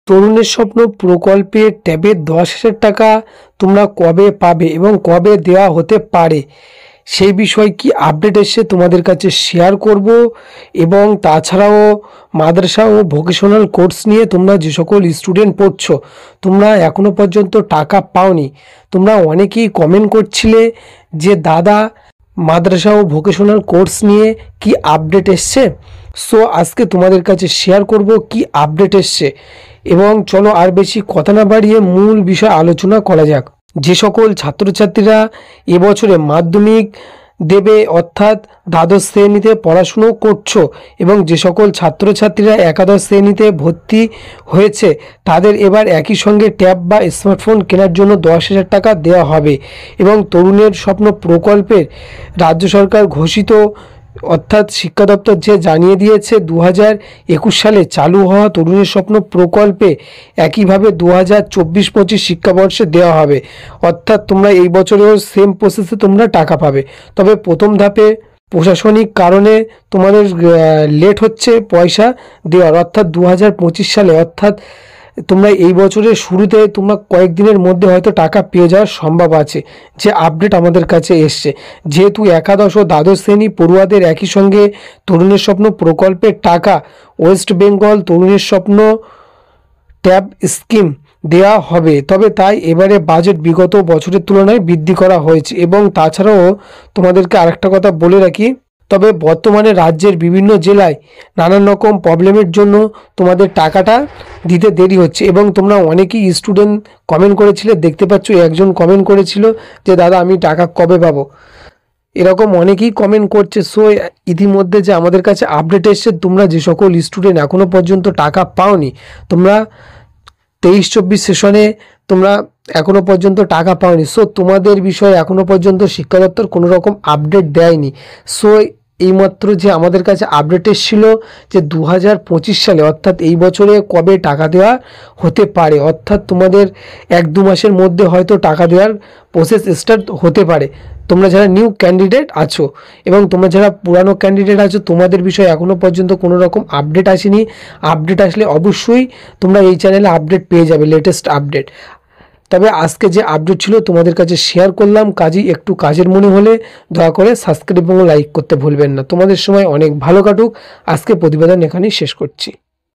তরুণের স্বপ্ন প্রকল্পে ট্যাবে 10,000 টাকা তোমরা কবে পাবে এবং কবে দেওয়া হতে পারে সেই বিষয় কি আপডেট এসে তোমাদের কাছে শেয়ার করব। এবং তাছাড়াও মাদ্রাসা ও ভোকেশনাল কোর্স নিয়ে তোমরা যে সকল স্টুডেন্ট পড়ছো তোমরা এখনো পর্যন্ত টাকা পাওনি, তোমরা অনেকেই কমেন্ট করছিলে যে দাদা মাদ্রাসা ও ভোকেশনাল কোর্স নিয়ে কি আপডেট এসছে। সো আজকে তোমাদের কাছে শেয়ার করব কি আপডেট এসছে। এবং চলো আর বেশি কথা না বাড়িয়ে মূল বিষয় আলোচনা করা যাক। যে সকল ছাত্রছাত্রীরা এবছরে মাধ্যমিক দেবে অর্থাৎ দ্বাদশ শ্রেণীতে পড়াশুনো করছো এবং যে সকল ছাত্রছাত্রীরা একাদশ শ্রেণীতে ভর্তি হয়েছে তাদের এবার একই সঙ্গে ট্যাব বা স্মার্টফোন কেনার জন্য 10,000 টাকা দেওয়া হবে। এবং তরুণের স্বপ্ন প্রকল্পের রাজ্য সরকার ঘোষিত অর্থাৎ শিক্ষা দপ্তর যে জানিয়ে দিয়েছে 2021 সালে চালু হওয়া তরুণের স্বপ্ন প্রকল্পে একইভাবে 2024-25 শিক্ষাবর্ষে দেওয়া হবে। অর্থাৎ তোমরা এই বছরেও সেম প্রসেসে তোমরা টাকা পাবে। তবে প্রথম ধাপে প্রশাসনিক কারণে তোমাদের লেট হচ্ছে পয়সা দেওয়ার, অর্থাৎ 2025 সালে অর্থাৎ তোমরা এই বছরের শুরুতে তোমরা কয়েকদিনের মধ্যে হয়তো টাকা পেয়ে যাওয়ার সম্ভব আছে, যে আপডেট আমাদের কাছে এসছে। যেহেতু একাদশ ও দ্বাদশ শ্রেণী পড়ুয়াদের একই সঙ্গে তরুণের স্বপ্ন প্রকল্পের টাকা ওয়েস্ট বেঙ্গল তরুণের স্বপ্ন ট্যাব স্কিম দেওয়া হবে, তবে তাই এবারে বাজেট বিগত বছরের তুলনায় বৃদ্ধি করা হয়েছে। এবং তাছাড়াও তোমাদেরকে আরেকটা কথা বলে রাখি, তবে বর্তমানে রাজ্যের বিভিন্ন জেলায় নানান রকম প্রবলেমের জন্য তোমাদের টাকাটা দিতে দেরি হচ্ছে। এবং তোমরা অনেকেই স্টুডেন্ট কমেন্ট করেছিলে, দেখতে পাচ্ছ একজন কমেন্ট করেছিল যে দাদা আমি টাকা কবে পাবো, এরকম অনেকেই কমেন্ট করছে। সো ইতিমধ্যে যে আমাদের কাছে আপডেট এসছে, তোমরা যে সকল স্টুডেন্ট এখনও পর্যন্ত টাকা পাওনি, তোমরা 23-24 সেশনে তোমরা এখনও পর্যন্ত টাকা পাওনি। সো তোমাদের বিষয়ে এখনও পর্যন্ত শিক্ষা দপ্তর কোনো রকম আপডেট দেয়নি। সো এইমাত্র যে আমাদের কাছে আপডেট এসেছিল যে 2025 সালে অর্থাৎ এই বছরে কবে টাকা দেওয়া হতে পারে, অর্থাৎ তোমাদের 1-2 মাসের মধ্যে হয়তো টাকা দেওয়ার প্রসেস স্টার্ট হতে পারে। তোমরা যারা নিউ ক্যান্ডিডেট আছো এবং তোমরা যারা পুরানো ক্যান্ডিডেট আছো তোমাদের বিষয়ে এখনও পর্যন্ত কোনো রকম আপডেট আসেনি। আপডেট আসলে অবশ্যই তোমরা এই চ্যানেলে আপডেট পেয়ে যাবে, লেটেস্ট আপডেট। তবে আজকে যে আপডেট ছিল তোমাদের কাছে শেয়ার করলাম, কাজেই একটু কাজের মনে হলে দয়া করে সাবস্ক্রাইব এবং লাইক করতে ভুলবেন না। তোমাদের সময় অনেক ভালো কাটুক। আজকে প্রতিবেদন এখানেই শেষ করছি।